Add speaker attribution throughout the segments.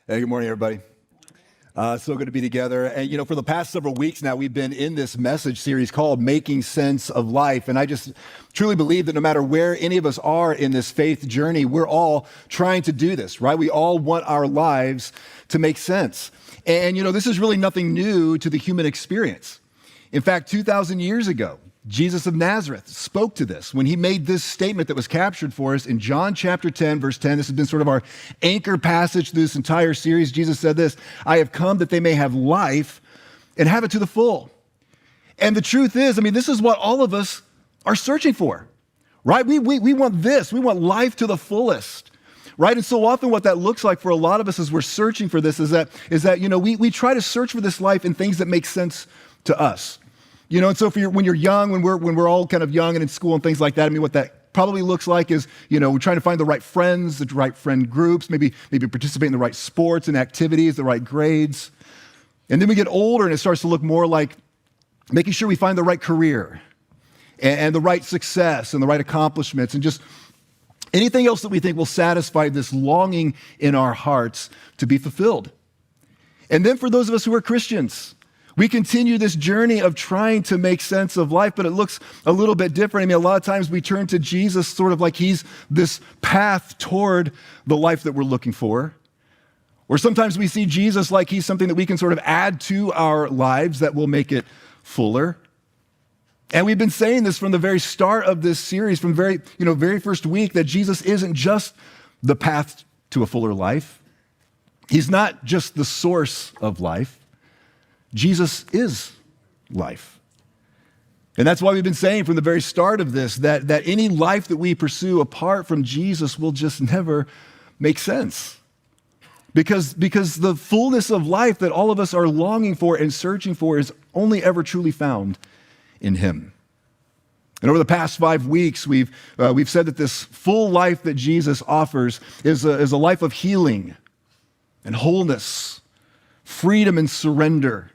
Speaker 1: Hey, good morning, everybody. So good to be together. And, for the past several weeks now, we've been in this message series called Making Sense of Life. And I just truly believe that no matter where any of us are in this faith journey, we're all trying to do this, right? We all want our lives to make sense. And, this is really nothing new to the human experience. In fact, 2,000 years ago, Jesus of Nazareth spoke to this when he made this statement that was captured for us in John chapter 10, verse 10. This has been sort of our anchor passage through this entire series. Jesus said this, "I have come that they may have life and have it to the full." And the truth is, this is what all of us are searching for, right? We want this. We want life to the fullest, right? And so often what that looks like for a lot of us as we're searching for this is that we try to search for this life in things that make sense to us. And so when you're young, when we're all kind of young and in school and things like that, what that probably looks like is, we're trying to find the right friends, the right friend groups, maybe participate in the right sports and activities, the right grades. And then we get older and it starts to look more like making sure we find the right career and the right success and the right accomplishments and just anything else that we think will satisfy this longing in our hearts to be fulfilled. And then for those of us who are Christians, we continue this journey of trying to make sense of life, but it looks a little bit different. A lot of times we turn to Jesus sort of like he's this path toward the life that we're looking for. Or sometimes we see Jesus like he's something that we can sort of add to our lives that will make it fuller. And we've been saying this from the very start of this series, from very first week, that Jesus isn't just the path to a fuller life. He's not just the source of life. Jesus is life. And that's why we've been saying from the very start of this that any life that we pursue apart from Jesus will just never make sense. Because the fullness of life that all of us are longing for and searching for is only ever truly found in him. And over the past 5 weeks, we've said that this full life that Jesus offers is a life of healing and wholeness, freedom and surrender.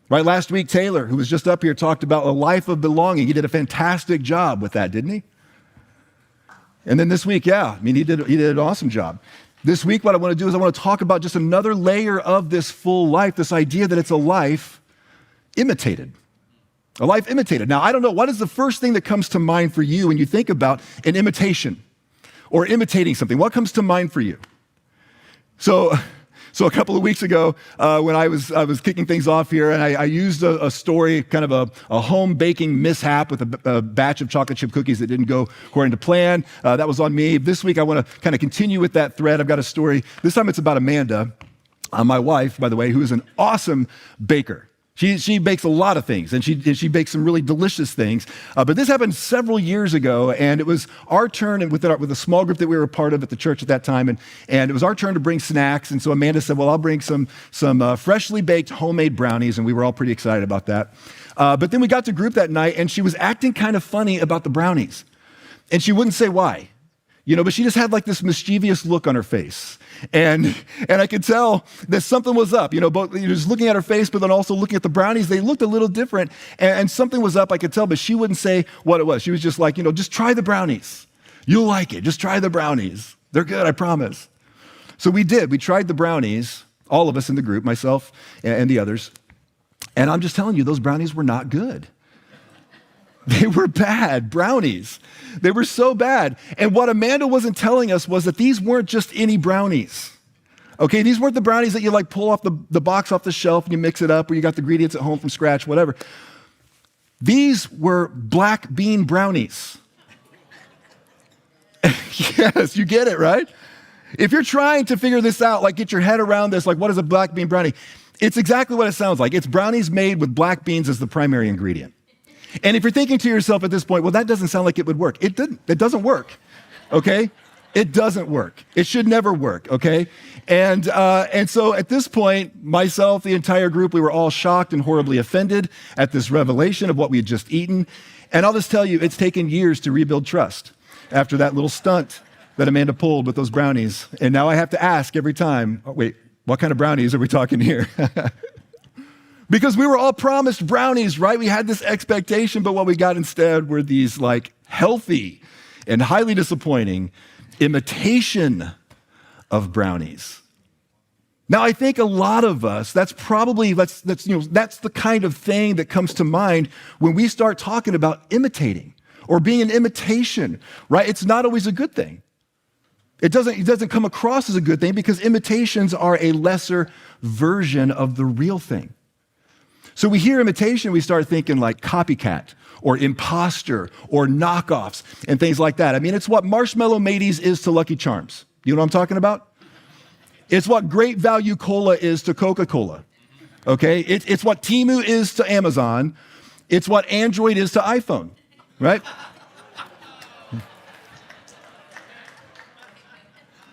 Speaker 1: Right, last week, Taylor, who was just up here, talked about a life of belonging. He did a fantastic job with that, didn't he? And then this week, he did an awesome job. This week, what I want to do is I want to talk about just another layer of this full life, this idea that it's a life imitated. A life imitated. Now, I don't know, what is the first thing that comes to mind for you when you think about an imitation or imitating something? What comes to mind for you? So a couple of weeks ago, when I was kicking things off here, and I used a story, kind of a home baking mishap with a batch of chocolate chip cookies that didn't go according to plan. That was on me. This week, I want to kind of continue with that thread. I've got a story. This time, it's about Amanda, my wife, by the way, who is an awesome baker. She bakes a lot of things, and she bakes some really delicious things. But this happened several years ago, and it was our turn, and with a small group that we were a part of at the church at that time, and it was our turn to bring snacks. And so Amanda said, "Well, I'll bring some freshly baked homemade brownies," and we were all pretty excited about that. But then we got to group that night, and she was acting kind of funny about the brownies, and she wouldn't say why. But she just had like this mischievous look on her face. And I could tell that something was up, both just looking at her face, but then also looking at the brownies, they looked a little different. And something was up, I could tell, but she wouldn't say what it was. She was just like, just try the brownies. You'll like it. Just try the brownies. They're good, I promise. So we did. We tried the brownies, all of us in the group, myself and the others. And I'm just telling you, those brownies were not good. They were bad brownies. They were so bad. And what Amanda wasn't telling us was that these weren't just any brownies. Okay, these weren't the brownies that you like pull off the box off the shelf and you mix it up, or you got the ingredients at home from scratch, whatever. These were black bean brownies. Yes, you get it, right? If you're trying to figure this out, like get your head around this, like what is a black bean brownie? It's exactly what it sounds like. It's brownies made with black beans as the primary ingredient. And if you're thinking to yourself at this point, well, that doesn't sound like it would work. It doesn't work, okay? It doesn't work. It should never work, okay? And so at this point, myself, the entire group, we were all shocked and horribly offended at this revelation of what we had just eaten. And I'll just tell you, it's taken years to rebuild trust after that little stunt that Amanda pulled with those brownies. And now I have to ask every time, oh, wait, what kind of brownies are we talking here? Because we were all promised brownies, right? We had this expectation, but what we got instead were these like healthy and highly disappointing imitation of brownies. Now, I think a lot of us, that's the kind of thing that comes to mind when we start talking about imitating or being an imitation, right? It's not always a good thing. It doesn't come across as a good thing because imitations are a lesser version of the real thing. So we hear imitation, we start thinking like copycat or imposter or knockoffs and things like that. I mean, it's what Marshmallow Mateys is to Lucky Charms. You know what I'm talking about? It's what Great Value Cola is to Coca-Cola, okay? It's what Temu is to Amazon. It's what Android is to iPhone, right?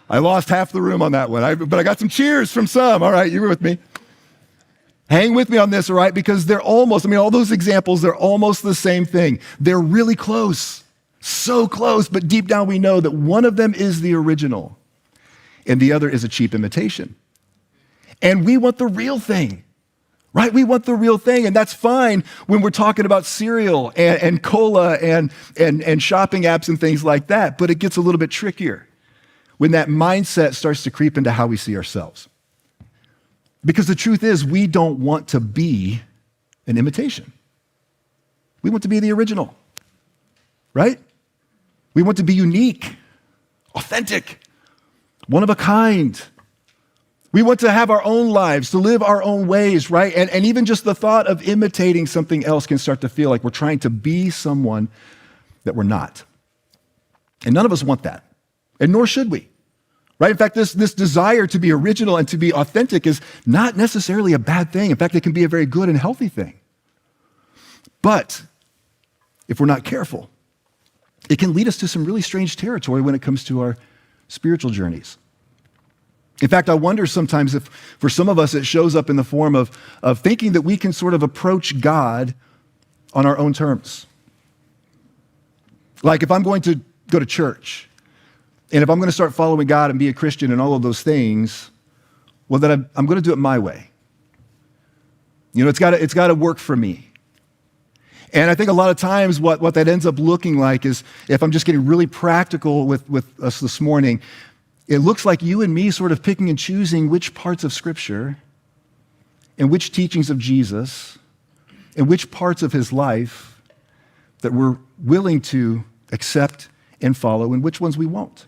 Speaker 1: I lost half the room on that one, but I got some cheers from some. All right, you were with me. Hang with me on this, all right? Because they're almost, all those examples, they're almost the same thing. They're really close, so close, but deep down we know that one of them is the original and the other is a cheap imitation. And we want the real thing, right? We want the real thing, and that's fine when we're talking about cereal and cola and shopping apps and things like that, but it gets a little bit trickier when that mindset starts to creep into how we see ourselves. Because the truth is, we don't want to be an imitation. We want to be the original, right? We want to be unique, authentic, one of a kind. We want to have our own lives, to live our own ways, right? And even just the thought of imitating something else can start to feel like we're trying to be someone that we're not. And none of us want that, and nor should we, right? In fact, this desire to be original and to be authentic is not necessarily a bad thing. In fact, it can be a very good and healthy thing. But if we're not careful, it can lead us to some really strange territory when it comes to our spiritual journeys. In fact, I wonder sometimes if for some of us it shows up in the form of thinking that we can sort of approach God on our own terms. Like if I'm going to go to church, and if I'm going to start following God and be a Christian and all of those things, well, then I'm going to do it my way. It's got to work for me. And I think a lot of times what that ends up looking like is, if I'm just getting really practical with us this morning, it looks like you and me sort of picking and choosing which parts of Scripture and which teachings of Jesus and which parts of his life that we're willing to accept and follow and which ones we won't.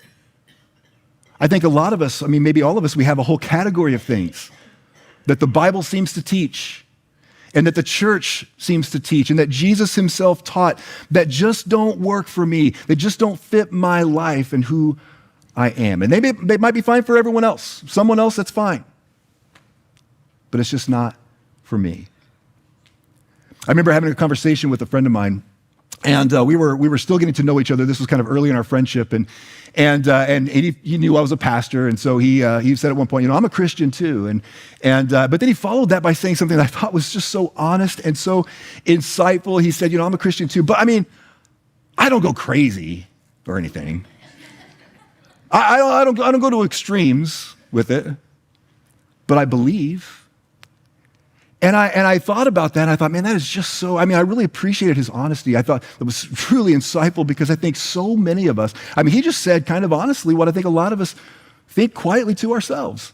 Speaker 1: I think a lot of us, maybe all of us, we have a whole category of things that the Bible seems to teach and that the church seems to teach and that Jesus himself taught that just don't work for me, that just don't fit my life and who I am. And they might be fine for everyone else. Someone else, that's fine. But it's just not for me. I remember having a conversation with a friend of mine, and we were still getting to know each other. This was kind of early in our friendship, and he knew I was a pastor, and so he said at one point, I'm a Christian too, but then he followed that by saying something that I thought was just so honest and so insightful. He said, I'm a Christian too, but I don't go crazy or anything. I don't go to extremes with it, but I believe. And I thought about that, and I thought, man, that is just so, I really appreciated his honesty. I thought it was truly insightful because I think so many of us, he just said kind of honestly what I think a lot of us think quietly to ourselves.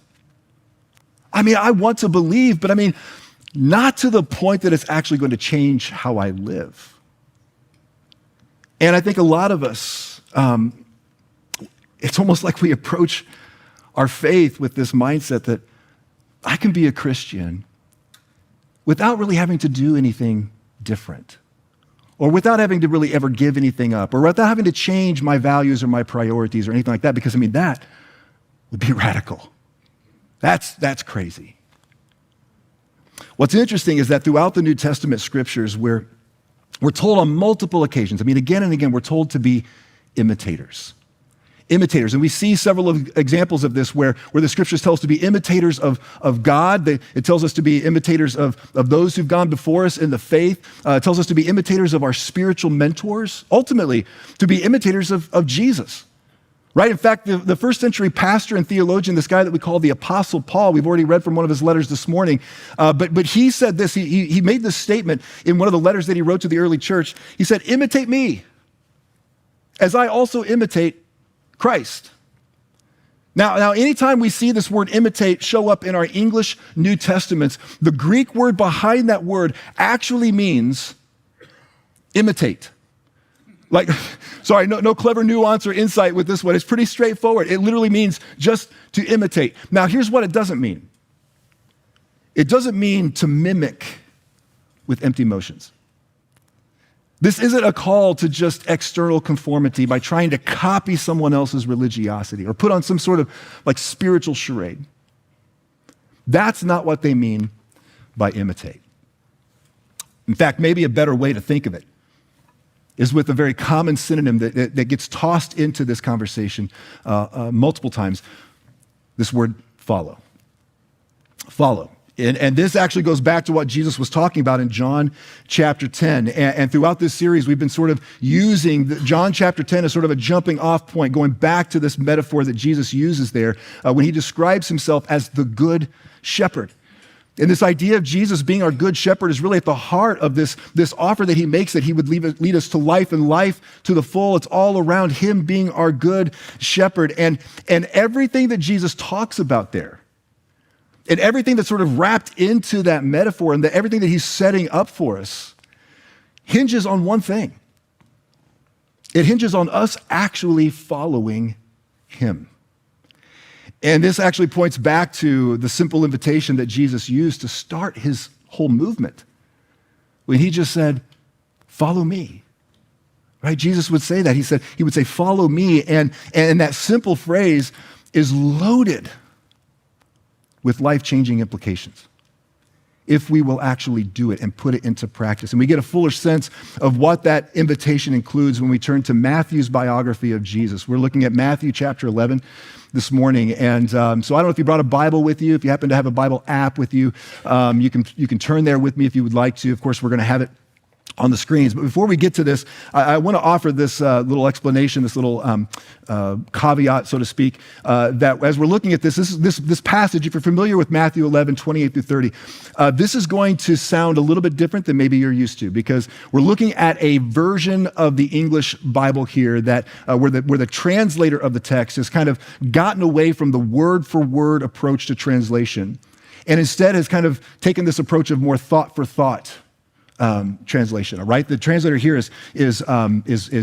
Speaker 1: I want to believe, but not to the point that it's actually going to change how I live. And I think a lot of us, it's almost like we approach our faith with this mindset that I can be a Christian without really having to do anything different, or without having to really ever give anything up, or without having to change my values or my priorities or anything like that, because that would be radical. That's crazy. What's interesting is that throughout the New Testament scriptures, we're told on multiple occasions, again and again, we're told to be imitators. Imitators. And we see several of examples of this where the scriptures tell us to be imitators of God. It tells us to be imitators of those who've gone before us in the faith. It tells us to be imitators of our spiritual mentors. Ultimately, to be imitators of Jesus. Right? In fact, the first century pastor and theologian, this guy that we call the Apostle Paul, we've already read from one of his letters this morning, but he said this, he made this statement in one of the letters that he wrote to the early church. He said, imitate me as I also imitate Christ. Now, anytime we see this word imitate show up in our English New Testaments, the Greek word behind that word actually means imitate. Like, sorry, no clever nuance or insight with this one. It's pretty straightforward. It literally means just to imitate. Now, here's what it doesn't mean. It doesn't mean to mimic with empty motions. This isn't a call to just external conformity by trying to copy someone else's religiosity or put on some sort of like spiritual charade. That's not what they mean by imitate. In fact, maybe a better way to think of it is with a very common synonym that gets tossed into this conversation multiple times, this word follow. Follow. And this actually goes back to what Jesus was talking about in John chapter 10. And throughout this series, we've been sort of using John chapter 10 as sort of a jumping off point, going back to this metaphor that Jesus uses there when he describes himself as the good shepherd. And this idea of Jesus being our good shepherd is really at the heart of this offer that he makes, that he would lead us to life and life to the full. It's all around him being our good shepherd. And everything that Jesus talks about there, and everything that's sort of wrapped into that metaphor and everything that he's setting up for us hinges on one thing. It hinges on us actually following him. And this actually points back to the simple invitation that Jesus used to start his whole movement when he just said, follow me. Right? Jesus would say that. He would say, follow me. And that simple phrase is loaded with life-changing implications if we will actually do it and put it into practice. And we get a fuller sense of what that invitation includes when we turn to Matthew's biography of Jesus. We're looking at Matthew chapter 11 this morning. And so I don't know if you brought a Bible with you. If you happen to have a Bible app with you, you can turn there with me if you would like to. Of course, we're going to have it on the screens. But before we get to this, I want to offer this little explanation, this little caveat, so to speak, that as we're looking at this passage, if you're familiar with Matthew 11, 28 through 30, this is going to sound a little bit different than maybe you're used to, because we're looking at a version of the English Bible here that where the translator of the text has kind of gotten away from the word-for-word approach to translation, and instead has kind of taken this approach of more thought-for-thought translation. All right, the translator here is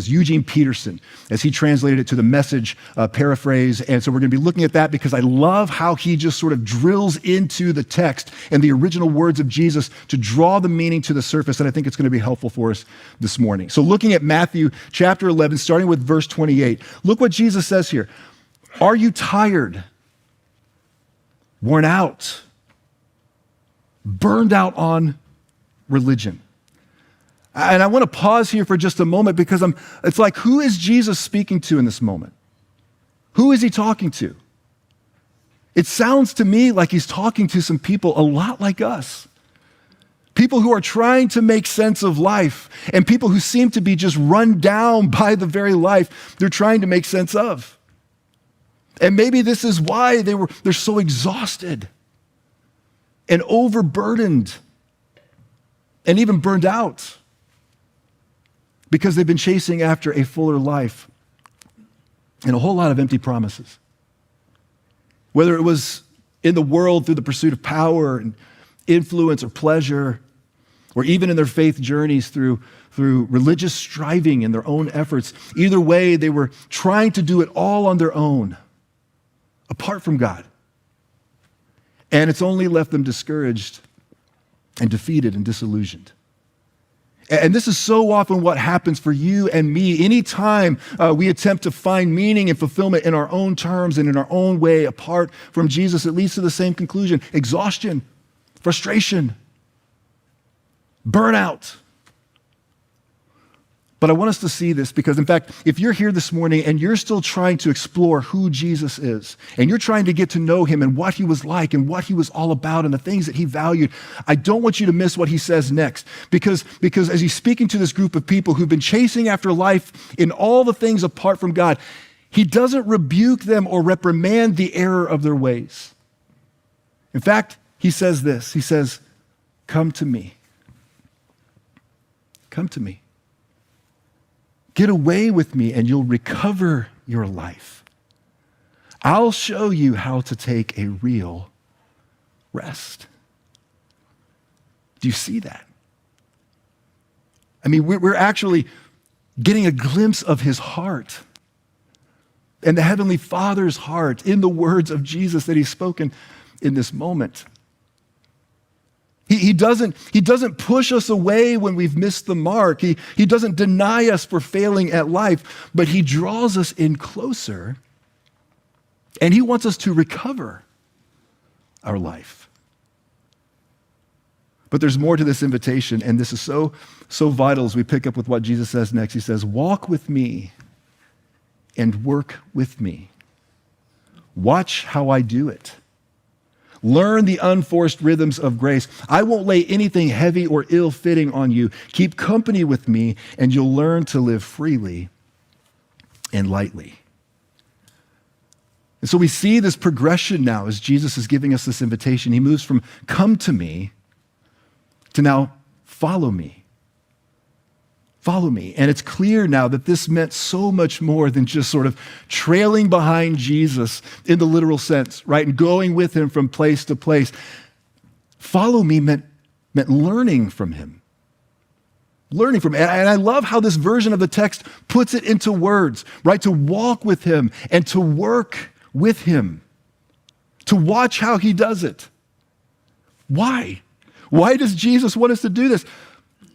Speaker 1: Eugene Peterson, as he translated it to the Message paraphrase. And so we're going to be looking at that because I love how he just sort of drills into the text and the original words of Jesus to draw the meaning to the surface. And I think it's going to be helpful for us this morning. So looking at Matthew chapter 11, starting with verse 28, look what Jesus says here. Are you tired, worn out, burned out on religion? And I want to pause here for just a moment because it's like, who is Jesus speaking to in this moment? Who is he talking to? It sounds to me like he's talking to some people a lot like us. People who are trying to make sense of life, and people who seem to be just run down by the very life they're trying to make sense of. And maybe this is why they're so exhausted and overburdened and even burned out, because they've been chasing after a fuller life and a whole lot of empty promises. Whether it was in the world through the pursuit of power and influence or pleasure, or even in their faith journeys through religious striving and their own efforts, either way, they were trying to do it all on their own, apart from God. And it's only left them discouraged and defeated and disillusioned. And this is so often what happens for you and me. Anytime we attempt to find meaning and fulfillment in our own terms and in our own way apart from Jesus, it leads to the same conclusion: exhaustion, frustration, burnout. But I want us to see this because, in fact, if you're here this morning and you're still trying to explore who Jesus is, and you're trying to get to know him and what he was like and what he was all about and the things that he valued, I don't want you to miss what he says next. Because as he's speaking to this group of people who've been chasing after life in all the things apart from God, he doesn't rebuke them or reprimand the error of their ways. In fact, he says this. He says, "Come to me. Come to me. Get away with me and you'll recover your life. I'll show you how to take a real rest. Do you see that? I mean, we're actually getting a glimpse of his heart and the Heavenly Father's heart in the words of Jesus that he's spoken in this moment. He doesn't push us away when we've missed the mark. He doesn't deny us for failing at life, but he draws us in closer, and he wants us to recover our life. But there's more to this invitation, and this is so vital as we pick up with what Jesus says next. He says, walk with me and work with me. Watch how I do it. Learn the unforced rhythms of grace. I won't lay anything heavy or ill-fitting on you. Keep company with me, and you'll learn to live freely and lightly. And so we see this progression now as Jesus is giving us this invitation. He moves from come to me to now follow me. Follow me. And it's clear now that this meant so much more than just sort of trailing behind Jesus in the literal sense, right? And going with him from place to place. Follow me meant learning from him. Learning from him. And I love how this version of the text puts it into words, right? To walk with him and to work with him. To watch how he does it. Why? Why does Jesus want us to do this?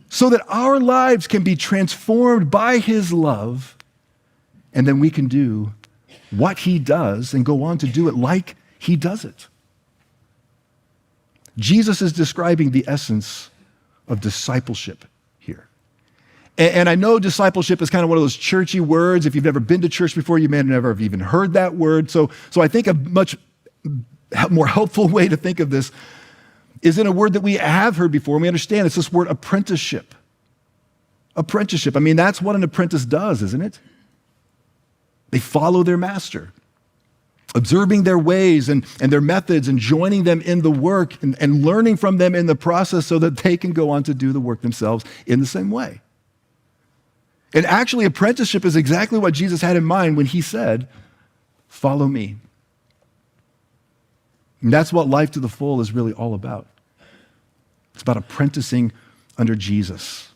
Speaker 1: So that our lives can be transformed by his love, and then we can do what he does and go on to do it like he does it. Jesus is describing the essence of discipleship here. And I know discipleship is kind of one of those churchy words. If you've never been to church before, you may never have even heard that word. So I think a much more helpful way to think of this is in a word that we have heard before and we understand. It's this word apprenticeship. Apprenticeship. I mean, that's what an apprentice does, isn't it? They follow their master, observing their ways and their methods and joining them in the work and learning from them in the process so that they can go on to do the work themselves in the same way. And actually, apprenticeship is exactly what Jesus had in mind when he said, follow me. And that's what life to the full is really all about. It's about apprenticing under Jesus.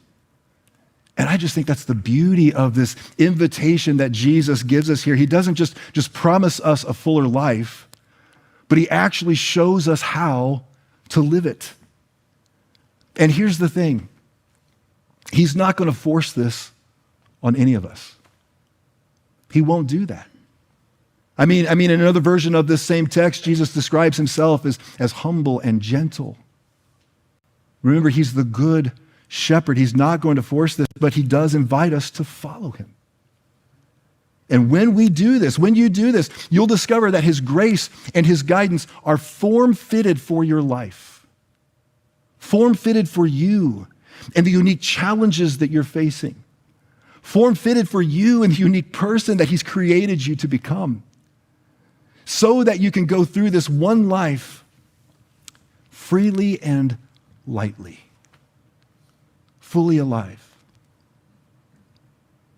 Speaker 1: And I just think that's the beauty of this invitation that Jesus gives us here. He doesn't just promise us a fuller life, but he actually shows us how to live it. And here's the thing. He's not going to force this on any of us. He won't do that. I mean, in another version of this same text, Jesus describes himself as humble and gentle. Remember, he's the good shepherd. He's not going to force this, but he does invite us to follow him. And when you do this, you'll discover that his grace and his guidance are form-fitted for your life. Form-fitted for you and the unique challenges that you're facing. Form-fitted for you and the unique person that he's created you to become. So that you can go through this one life freely and lightly, fully alive.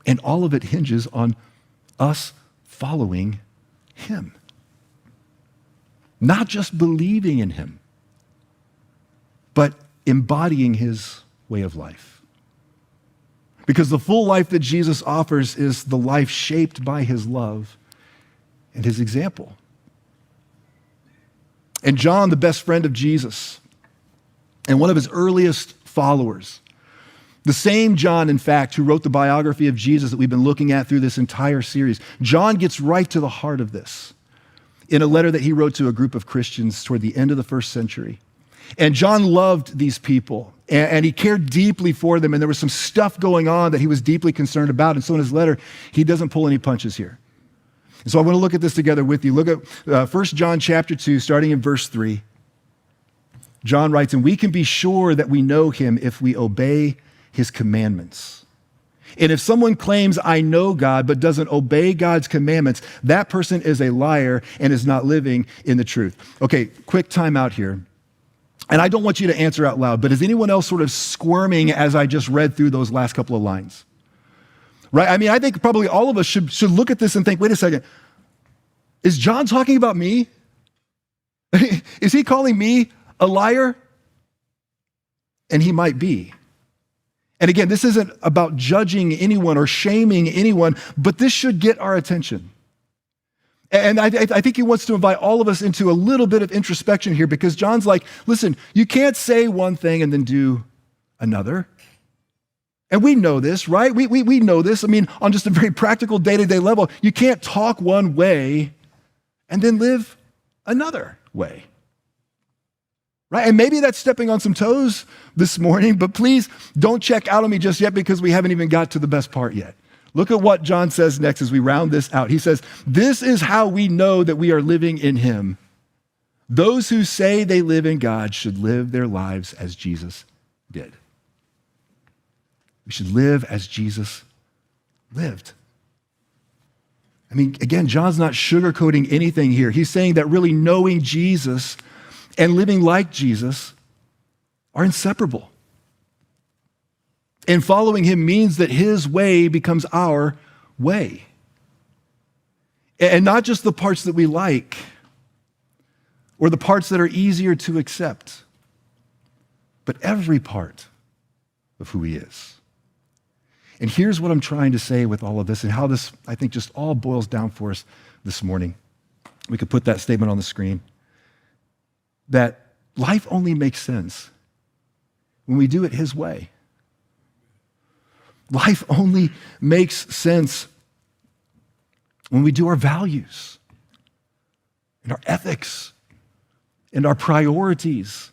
Speaker 1: And all of it hinges on us following him. Not just believing in him, but embodying his way of life. Because the full life that Jesus offers is the life shaped by his love and his example. And John, the best friend of Jesus, and one of his earliest followers, the same John, in fact, who wrote the biography of Jesus that we've been looking at through this entire series, John gets right to the heart of this in a letter that he wrote to a group of Christians toward the end of the first century. And John loved these people, and he cared deeply for them, and there was some stuff going on that he was deeply concerned about. And so in his letter, he doesn't pull any punches here. And so I want to look at this together with you. Look at 1 John chapter 2, starting in verse 3. John writes, and we can be sure that we know him if we obey his commandments. And if someone claims, I know God, but doesn't obey God's commandments, that person is a liar and is not living in the truth. Okay, quick time out here. And I don't want you to answer out loud, but is anyone else sort of squirming as I just read through those last couple of lines? Right? I mean, I think probably all of us should look at this and think, wait a second. Is John talking about me? Is he calling me a liar? And he might be. And again, this isn't about judging anyone or shaming anyone, but this should get our attention. And I think he wants to invite all of us into a little bit of introspection here, because John's like, listen, you can't say one thing and then do another. And we know this, right? We know this. I mean, on just a very practical day-to-day level, you can't talk one way and then live another way. Right? And maybe that's stepping on some toes this morning, but please don't check out on me just yet, because we haven't even got to the best part yet. Look at what John says next as we round this out. He says, this is how we know that we are living in him. Those who say they live in God should live their lives as Jesus did. We should live as Jesus lived. I mean, again, John's not sugarcoating anything here. He's saying that really knowing Jesus and living like Jesus are inseparable. And following him means that his way becomes our way. And not just the parts that we like or the parts that are easier to accept, but every part of who he is. And here's what I'm trying to say with all of this, and how this, I think, just all boils down for us this morning. We could put that statement on the screen. That life only makes sense when we do it his way. Life only makes sense when we do our values and our ethics and our priorities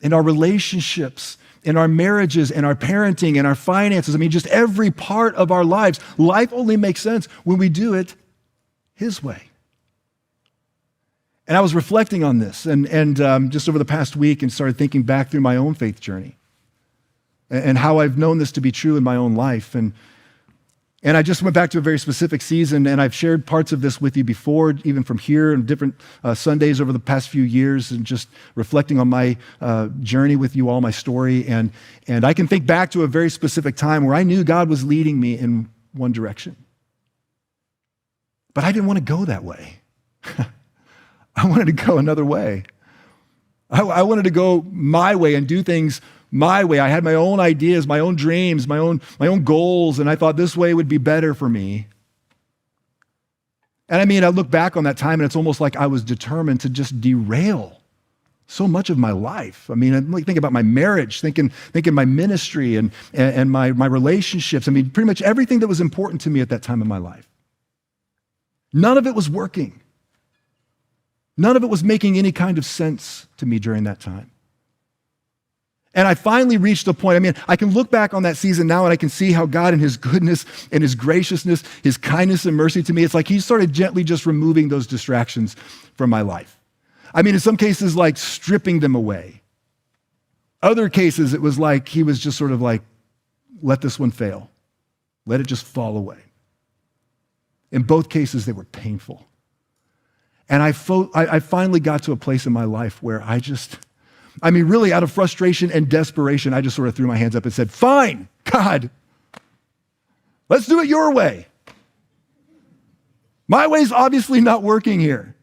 Speaker 1: and our relationships and our marriages and our parenting and our finances. I mean, just every part of our lives. Life only makes sense when we do it his way. And I was reflecting on this and just over the past week, and started thinking back through my own faith journey and how I've known this to be true in my own life. And I just went back to a very specific season, and I've shared parts of this with you before, even from here and different Sundays over the past few years, and just reflecting on my journey with you all, my story. And I can think back to a very specific time where I knew God was leading me in one direction. But I didn't want to go that way. I wanted to go another way. I wanted to go my way and do things my way. I had my own ideas, my own dreams, my own goals, and I thought this way would be better for me. And I mean, I look back on that time, and it's almost like I was determined to just derail so much of my life. I mean, I'm like thinking about my marriage, thinking my ministry and my relationships. I mean, pretty much everything that was important to me at that time in my life. None of it was working. None of it was making any kind of sense to me during that time. And I finally reached a point, I mean, I can look back on that season now, and I can see how God in his goodness and his graciousness, his kindness and mercy to me, it's like he started gently just removing those distractions from my life. I mean, in some cases, like stripping them away. Other cases, it was like he was just sort of like, let this one fail. Let it just fall away. In both cases, they were painful. And I finally got to a place in my life where really out of frustration and desperation, I just sort of threw my hands up and said, fine, God, let's do it your way. My way's obviously not working here.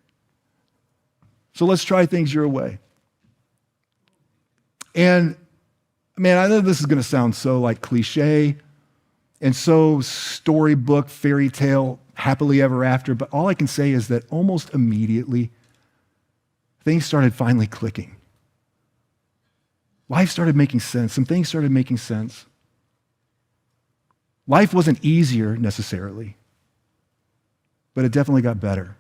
Speaker 1: So let's try things your way. And man, I know this is going to sound so like cliche and so storybook, fairy tale, happily ever after, but all I can say is that almost immediately, things started finally clicking. Life started making sense. Some things started making sense. Life wasn't easier necessarily, but it definitely got better.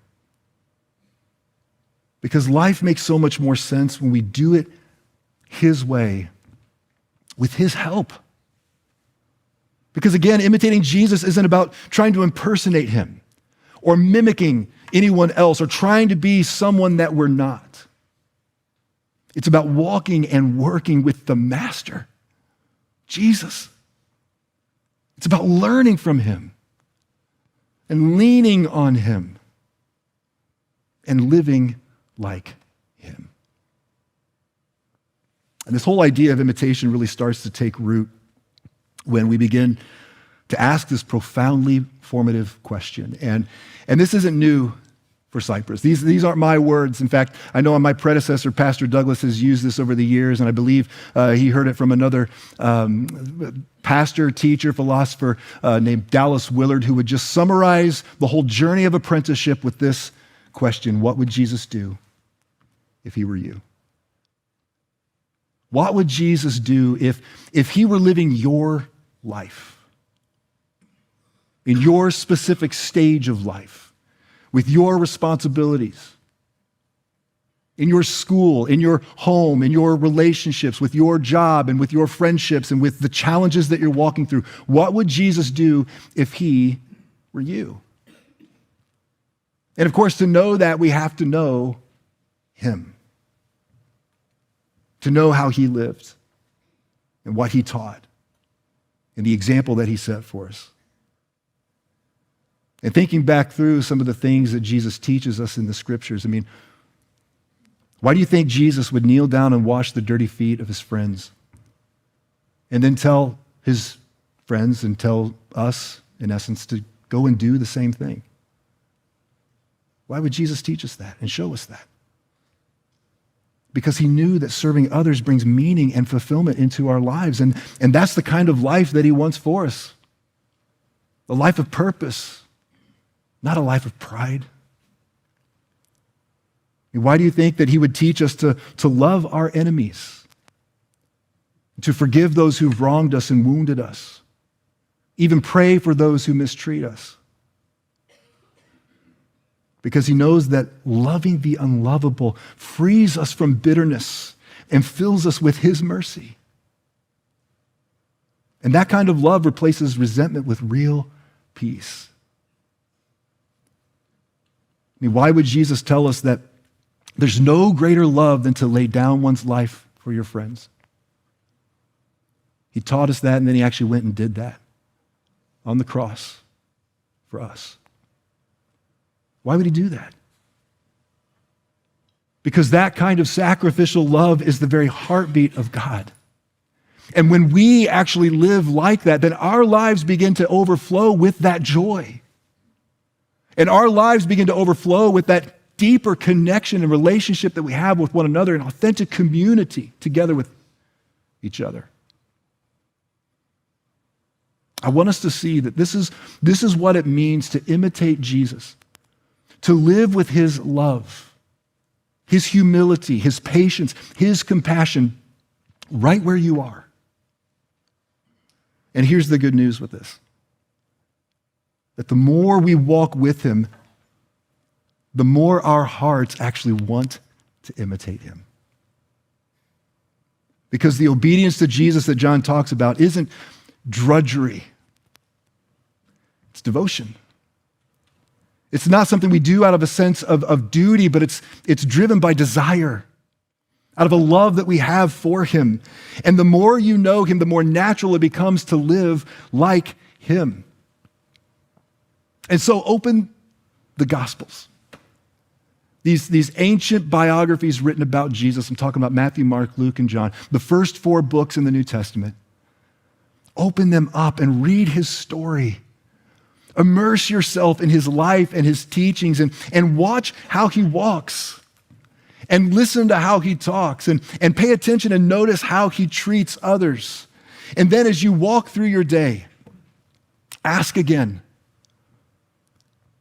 Speaker 1: Because life makes so much more sense when we do it his way, with his help. Because again, imitating Jesus isn't about trying to impersonate him or mimicking anyone else or trying to be someone that we're not. It's about walking and working with the Master, Jesus. It's about learning from him and leaning on him and living like him. And this whole idea of imitation really starts to take root when we begin to ask this profoundly formative question. And this isn't new for Cypress. These aren't my words. In fact, I know my predecessor, Pastor Douglas, has used this over the years, and I believe he heard it from another pastor, teacher, philosopher named Dallas Willard, who would just summarize the whole journey of apprenticeship with this question: what would Jesus do if he were you? What would Jesus do if he were living your life, in your specific stage of life, with your responsibilities, in your school, in your home, in your relationships, with your job and with your friendships and with the challenges that you're walking through? What would Jesus do if he were you? And of course, to know that, we have to know him, to know how he lived and what he taught and the example that he set for us. And thinking back through some of the things that Jesus teaches us in the scriptures, I mean, why do you think Jesus would kneel down and wash the dirty feet of his friends and then tell his friends and tell us, in essence, to go and do the same thing? Why would Jesus teach us that and show us that? Because he knew that serving others brings meaning and fulfillment into our lives. And that's the kind of life that he wants for us. A life of purpose, not a life of pride. Why do you think that he would teach us to love our enemies, to forgive those who've wronged us and wounded us, even pray for those who mistreat us? Because he knows that loving the unlovable frees us from bitterness and fills us with his mercy. And that kind of love replaces resentment with real peace. I mean, why would Jesus tell us that there's no greater love than to lay down one's life for your friends? He taught us that, and then he actually went and did that on the cross for us. Why would he do that? Because that kind of sacrificial love is the very heartbeat of God. And when we actually live like that, then our lives begin to overflow with that joy. And our lives begin to overflow with that deeper connection and relationship that we have with one another, an authentic community together with each other. I want us to see that this is what it means to imitate Jesus, to live with his love, his humility, his patience, his compassion right where you are. And here's the good news with this: that the more we walk with him, the more our hearts actually want to imitate him. Because the obedience to Jesus that John talks about isn't drudgery. It's devotion. It's not something we do out of a sense of duty, but it's driven by desire, out of a love that we have for him. And the more you know him, the more natural it becomes to live like him. And so open the Gospels. These ancient biographies written about Jesus. I'm talking about Matthew, Mark, Luke, and John. The first 4 books in the New Testament. Open them up and read his story. Immerse yourself in his life and his teachings and watch how he walks. And listen to how he talks and pay attention and notice how he treats others. And then as you walk through your day, ask again,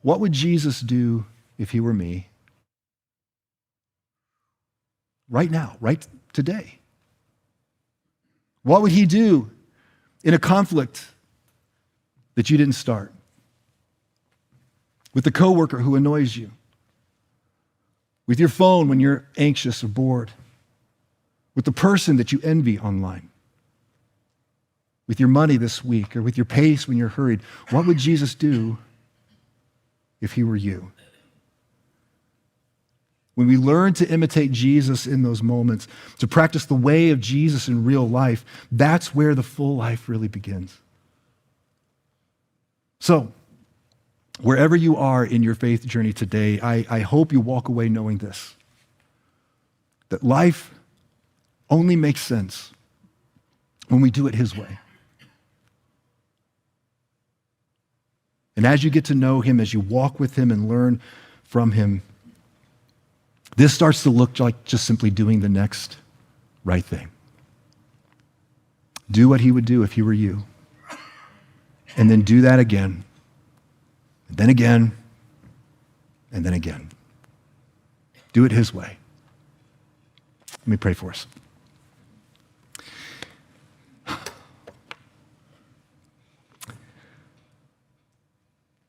Speaker 1: what would Jesus do if he were me? Right now, right today. What would he do in a conflict that you didn't start? With the coworker who annoys you? With your phone when you're anxious or bored? With the person that you envy online? With your money this week or with your pace when you're hurried? What would Jesus do if he were you? When we learn to imitate Jesus in those moments, to practice the way of Jesus in real life, that's where the full life really begins. So, wherever you are in your faith journey today, I hope you walk away knowing this: that life only makes sense when we do it his way. And as you get to know him, as you walk with him and learn from him, this starts to look like just simply doing the next right thing. Do what he would do if he were you. And then do that again, and then again, and then again. Do it his way. Let me pray for us.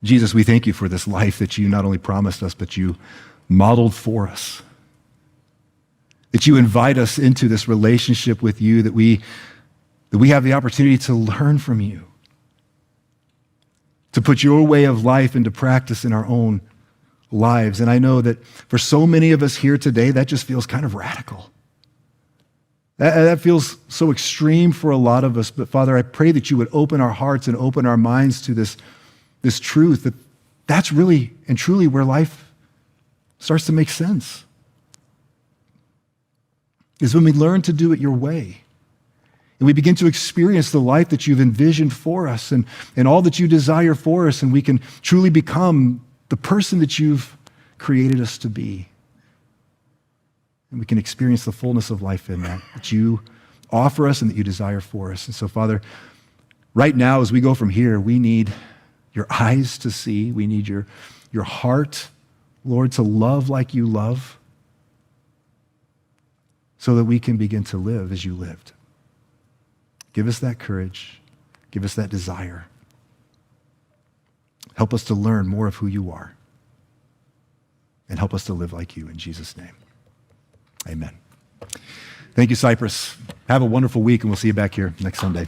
Speaker 1: Jesus, we thank you for this life that you not only promised us, but you modeled for us. That you invite us into this relationship with you, that we have the opportunity to learn from you, to put your way of life into practice in our own lives. And I know that for so many of us here today, that just feels kind of radical. That feels so extreme for a lot of us. But Father, I pray that you would open our hearts and open our minds to this truth, that that's really and truly where life starts to make sense. Is when we learn to do it your way. And we begin to experience the life that you've envisioned for us and all that you desire for us, and we can truly become the person that you've created us to be. And we can experience the fullness of life in that you offer us and that you desire for us. And so, Father, right now as we go from here, we need your eyes to see. We need your heart, Lord, to love like you love, so that we can begin to live as you lived. Give us that courage. Give us that desire. Help us to learn more of who you are. And help us to live like you in Jesus' name. Amen. Thank you, Cypress. Have a wonderful week, and we'll see you back here next Sunday.